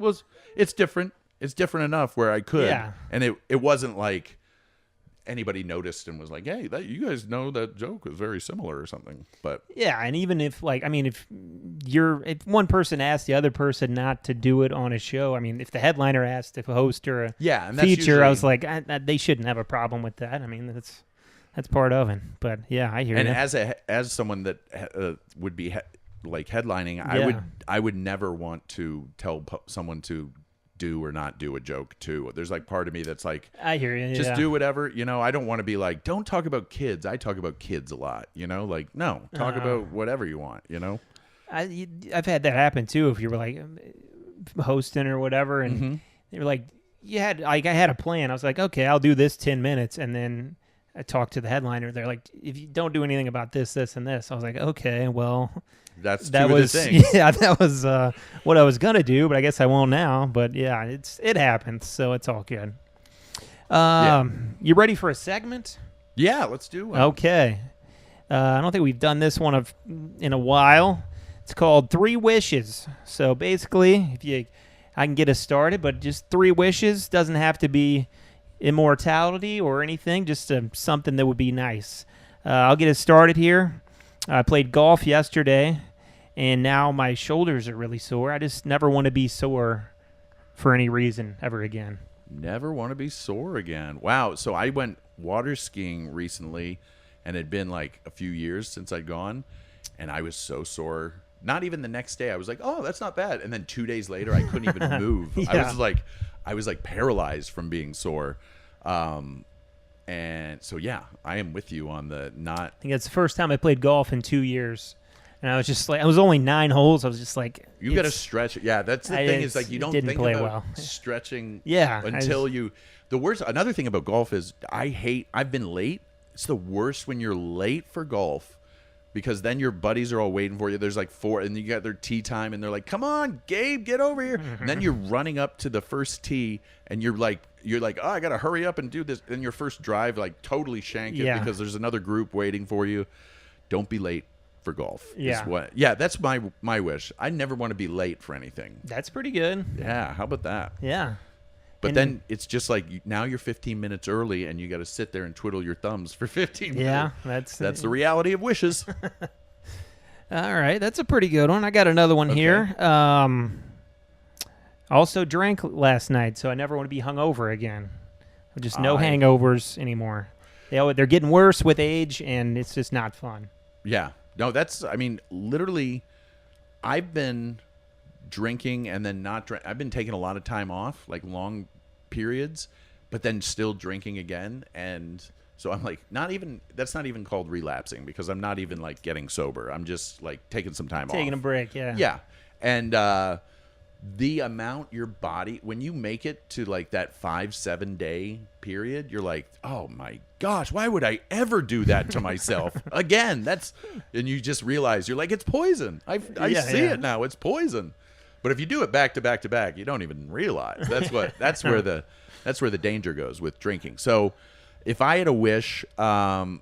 it's different. It's different enough where I could. Yeah. And it wasn't like anybody noticed and was like, hey, you guys know that joke is very similar or something. But Yeah, and even if if one person asks the other person not to do it on a show, I mean, if the headliner asked if a host or a yeah, and that's feature, I was usually, like, they shouldn't have a problem with that. I mean, that's part of it. But yeah, I hear and you. as someone that would be like headlining, Yeah. I would never want to tell someone to do or not do a joke too. There's like part of me that's like, I hear you. just yeah. do whatever. I don't want to be like, don't talk about kids. I talk about kids a lot. Like, no, talk about whatever you want. I've had that happen too. If you were like hosting or whatever, and they were like, I had a plan. I was like, okay, I'll do this 10 minutes, and then I talked to the headliner. They're like, if you don't do anything about this, this, and this, I was like, okay, well, that was the thing. yeah, that was what I was gonna do, but I guess I won't now. But yeah, it happens, so it's all good. You ready for a segment? Yeah, let's do one. Okay. I don't think we've done this one in a while. It's called 3 Wishes. So basically, I can get us started, but just 3 wishes. Doesn't have to be immortality or anything, just something that would be nice. I'll get us started here. I played golf yesterday, and now my shoulders are really sore. I just never want to be sore for any reason ever again. Never want to be sore again. Wow. So I went water skiing recently, and it had been like a few years since I'd gone, and I was so sore. Not even the next day. I was like, oh, that's not bad. And then 2 days later, I couldn't even move. Yeah. I was like paralyzed from being sore. And so, yeah, I am with you on the not. I think it's the first time I played golf in 2 years. And I was just like, I was only 9 holes. I was just like, You got to stretch. Yeah, that's the thing is like you don't didn't think play about well. stretching Yeah, until you. The worst. Another thing about golf is I've been late. It's the worst when you're late for golf because then your buddies are all waiting for you. There's like 4 and you got their tee time and they're like, come on, Gabe, get over here. And then you're running up to the first tee and you're like, oh, I got to hurry up and do this. And your first drive, like totally shank it Yeah. because there's another group waiting for you. Don't be late for golf. Yeah. That's my wish. I never want to be late for anything. That's pretty good. Yeah, how about that? Yeah. But then it's just like now you're 15 minutes early and you got to sit there and twiddle your thumbs for 15 minutes. Yeah, that's the reality of wishes. All right, that's a pretty good one. I got another one here. Also drank last night, so I never want to be hungover again. Just no hangovers anymore. They're getting worse with age, and it's just not fun. Yeah. No, literally, I've been drinking and then not drink. I've been taking a lot of time off, like long periods, but then still drinking again. And so I'm like, that's not even called relapsing because I'm not even like getting sober. I'm just like taking some time off. Taking a break, yeah. Yeah. And the amount your body, when you make it to like that 5-7 day period, you're like, oh my gosh, why would I ever do that to myself again? And you just realize you're like, it's poison. I see it now. It's poison. But if you do it back to back to back, you don't even realize. That's where the danger goes with drinking. So if I had a wish I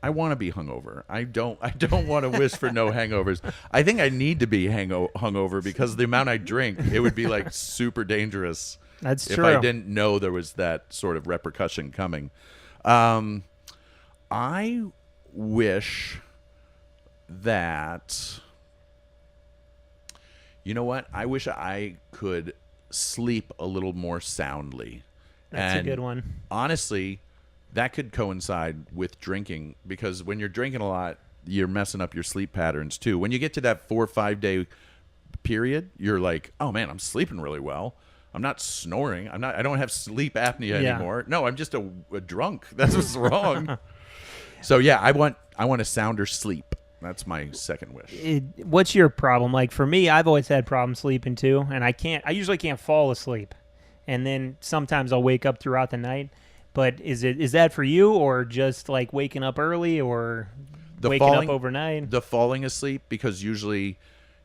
want to be hungover. I don't want to wish for no hangovers. I think I need to be hungover because the amount I drink, it would be like super dangerous. That's true. If I didn't know there was that sort of repercussion coming. I wish that, you know what? I wish I could sleep a little more soundly. That's a And good one. honestly, that could coincide with drinking, because when you're drinking a lot, you're messing up your sleep patterns too. When you get to that 4 or 5 day period, you're like, oh man, I'm sleeping really well. I'm not snoring. I don't have sleep apnea anymore. No, I'm just a drunk. That's what's wrong. So yeah, I want a sounder sleep. That's my second wish. What's your problem? Like for me, I've always had problems sleeping too, and I usually can't fall asleep. And then sometimes I'll wake up throughout the night. But is that for you, or just like waking up early, or waking up overnight? The falling asleep, because usually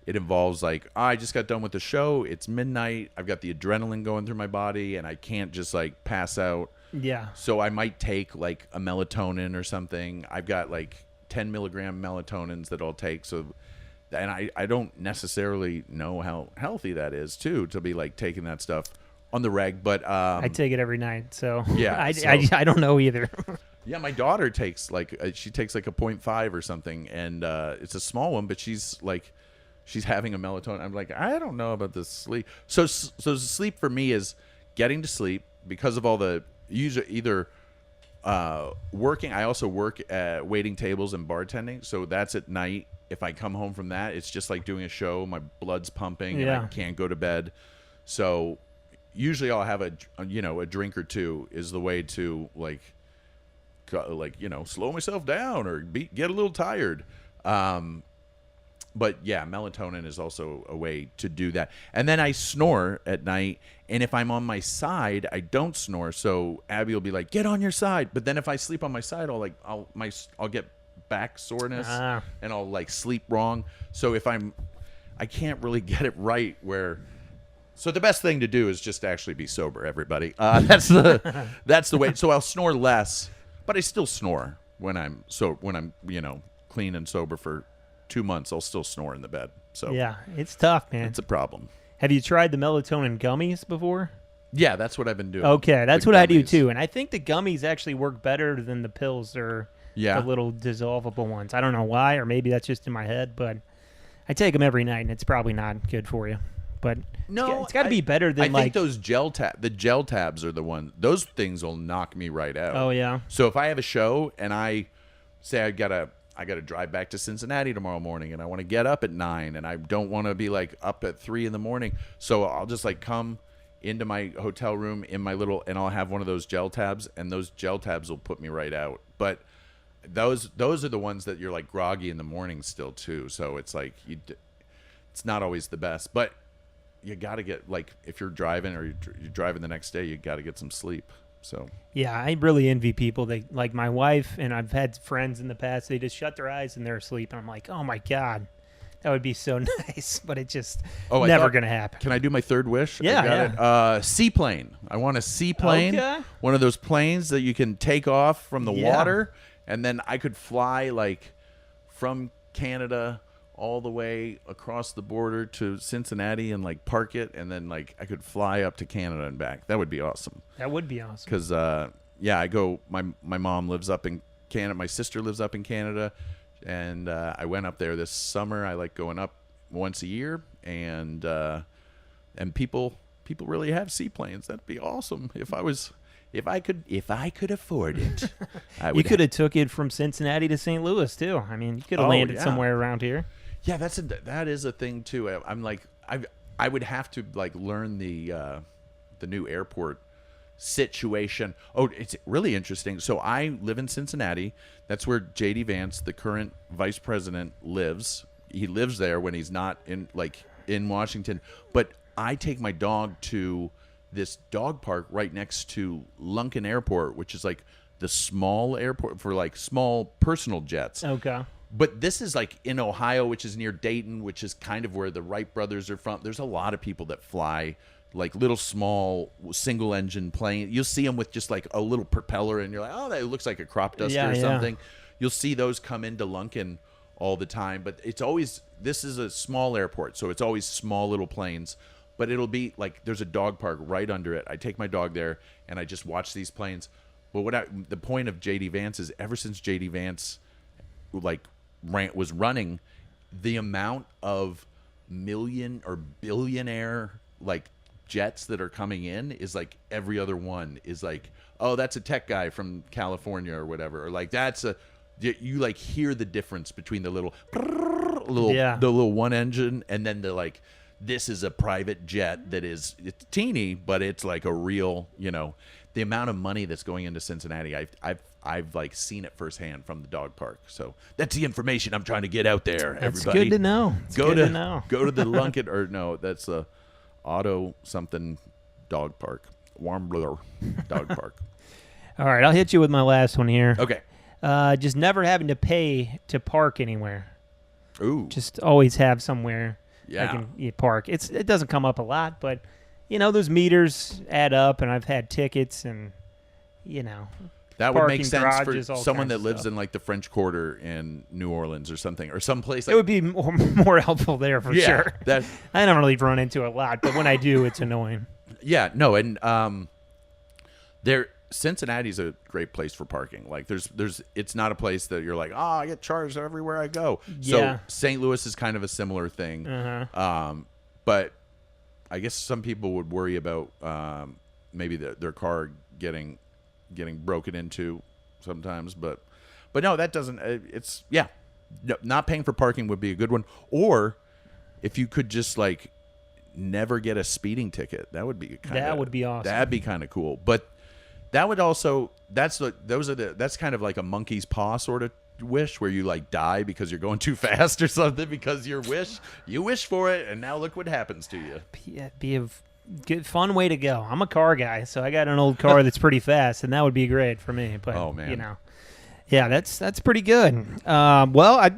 it involves like, I just got done with the show. It's midnight. I've got the adrenaline going through my body, and I can't just like pass out. Yeah. So I might take like a melatonin or something. I've got like 10 milligram melatonins that I'll take. So, and I don't necessarily know how healthy that is too, to be like taking that stuff on the reg. But I take it every night. So yeah, I don't know either. Yeah, my daughter takes like she takes like a 0.5 or something, and it's a small one, but she's having a melatonin. I'm like, I don't know about this sleep. So sleep for me is getting to sleep, because of all the either working. I also work at waiting tables and bartending, so that's at night. If I come home from that, it's just like doing a show. My blood's pumping, and I can't go to bed. So usually I'll have a drink or two is the way to like slow myself down or get a little tired. But yeah, melatonin is also a way to do that. And then I snore at night, and if I'm on my side, I don't snore. So Abby will be like, "Get on your side." But then if I sleep on my side, I'll get back soreness, and I'll like sleep wrong. So I can't really get it right where. So the best thing to do is just actually be sober, everybody. That's the way. So I'll snore less, but I still snore when I'm clean and sober for 2 months. I'll still snore in the bed. So yeah, it's tough, man. It's a problem. Have you tried the melatonin gummies before? Yeah, that's what I've been doing. Okay, that's what I do too, and I think the gummies actually work better than the pills or the little dissolvable ones. I don't know why, or maybe that's just in my head, but I take them every night, and it's probably not good for you. But it's got to be better than I think those gel tabs are the one. Those things will knock me right out. Oh yeah. So if I have a show and I say I gotta drive back to Cincinnati tomorrow morning, and I want to get up at 9, and I don't want to be like up at 3 in the morning, so I'll just like come into my hotel room and I'll have one of those gel tabs, and those gel tabs will put me right out. But those are the ones that you're like groggy in the morning still too. So it's like it's not always the best, but you got to get, like, if you're driving or you're driving the next day, you got to get some sleep. So yeah, I really envy people. They like my wife, and I've had friends in the past. They just shut their eyes and they're asleep, and I'm like, oh my god, that would be so nice. But it just never gonna happen. Can I do my third wish? Yeah, I got it. Seaplane. I want a seaplane. Okay. One of those planes that you can take off from the water, and then I could fly like from Canada all the way across the border to Cincinnati and like park it, and then like I could fly up to Canada and back. That would be awesome. That would be awesome. Because I go. My mom lives up in Canada. My sister lives up in Canada, and I went up there this summer. I like going up once a year, and people really have seaplanes. That'd be awesome if I could afford it. You could have took it from Cincinnati to St. Louis too. I mean, you could have landed somewhere around here. Yeah, that is a thing too. I'm like I would have to like learn the new airport situation. Oh, it's really interesting. So I live in Cincinnati. That's where J.D. Vance, the current vice president, lives. He lives there when he's not in Washington. But I take my dog to this dog park right next to Lunken Airport, which is like the small airport for like small personal jets. Okay. But this is like in Ohio, which is near Dayton, which is kind of where the Wright brothers are from. There's a lot of people that fly like little small single engine plane. You'll see them with just like a little propeller, and you're like, oh, that looks like a crop duster or something. You'll see those come into Lunken all the time. But this is a small airport, so it's always small little planes. But it'll be like there's a dog park right under it. I take my dog there, and I just watch these planes. But the point of J.D. Vance is, ever since J.D. Vance was running, the amount of million or billionaire like jets that are coming in is like every other one is like, oh, that's a tech guy from California or whatever, or like you like hear the difference between the little the little one engine and then the like. This is a private jet that it's teeny, but it's like a real, the amount of money that's going into Cincinnati. I've like seen it firsthand from the dog park. So that's the information I'm trying to get out there. That's everybody, good to know. Go to the Lunkett or no, that's the Auto something dog park, Warmbler dog park. All right, I'll hit you with my last one here. Okay. Just never having to pay to park anywhere. Ooh. Just always have somewhere. Yeah. You park. It doesn't come up a lot, but those meters add up, and I've had tickets, and that would make sense garages, for someone that lives in like the French Quarter in New Orleans or something, or someplace. Like, it would be more helpful there for sure. I don't really run into it a lot, but when I do, it's annoying. Yeah, no, and Cincinnati's a great place for parking. Like it's not a place that you're like, oh, I get charged everywhere I go. Yeah. So St. Louis is kind of a similar thing. Uh-huh. But I guess some people would worry about maybe their car getting broken into sometimes. But no, that doesn't. Not paying for parking would be a good one. Or if you could just like never get a speeding ticket, that would be would be awesome. That'd be kind of cool. But that would also that's kind of like a monkey's paw sort of wish where you like die because you're going too fast or something because you wish for it and now look what happens to you. Be a good fun way to go. I'm a car guy, so I got an old car that's pretty fast, and that would be great for me. But oh man, yeah, that's pretty good. Well, I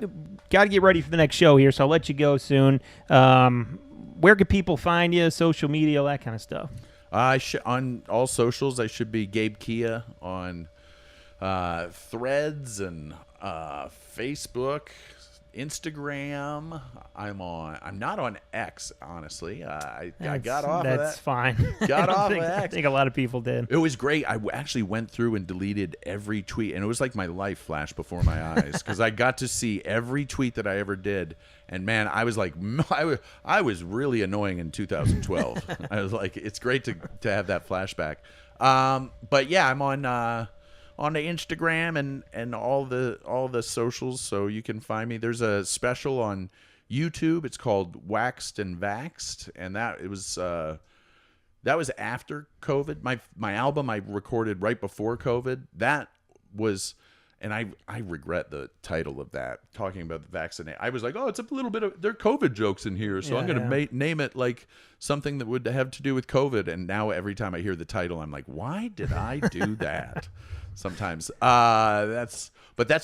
got to get ready for the next show here, so I'll let you go soon. Where can people find you? Social media, all that kind of stuff. On all socials, I should be Gabe Kia on Threads and Facebook, Instagram. I'm not on X, honestly. I got off of that. That's fine. Got off of X. I think a lot of people did. It was great. I actually went through and deleted every tweet, and it was like my life flashed before my eyes because I got to see every tweet that I ever did. And man, I was like, I was really annoying in 2012. I was like, it's great to have that flashback. But yeah, I'm on the Instagram and all the socials, so you can find me. There's a special on YouTube. It's called Waxed and Vaxxed, and that was after COVID. My album I recorded right before COVID. That was. And I regret the title of that, talking about the vaccinate. I was like, oh, it's a little bit of, there are COVID jokes in here, so I'm going to name it like something that would have to do with COVID. And now every time I hear the title, I'm like, why did I do that? Sometimes. That's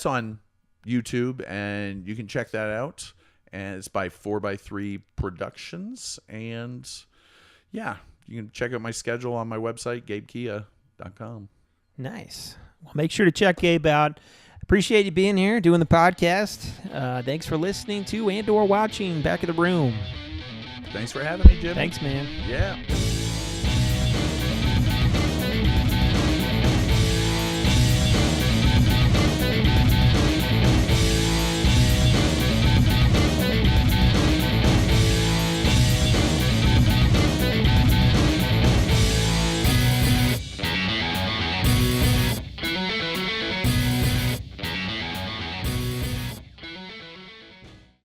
on YouTube, and you can check that out. And it's by 4x3 Productions. And yeah, you can check out my schedule on my website, gabekia.com. Nice. Well, make sure to check Gabe out. Appreciate you being here, doing the podcast. Thanks for listening to and/or watching Back of the Room. Thanks for having me, Jim. Thanks, man. Yeah.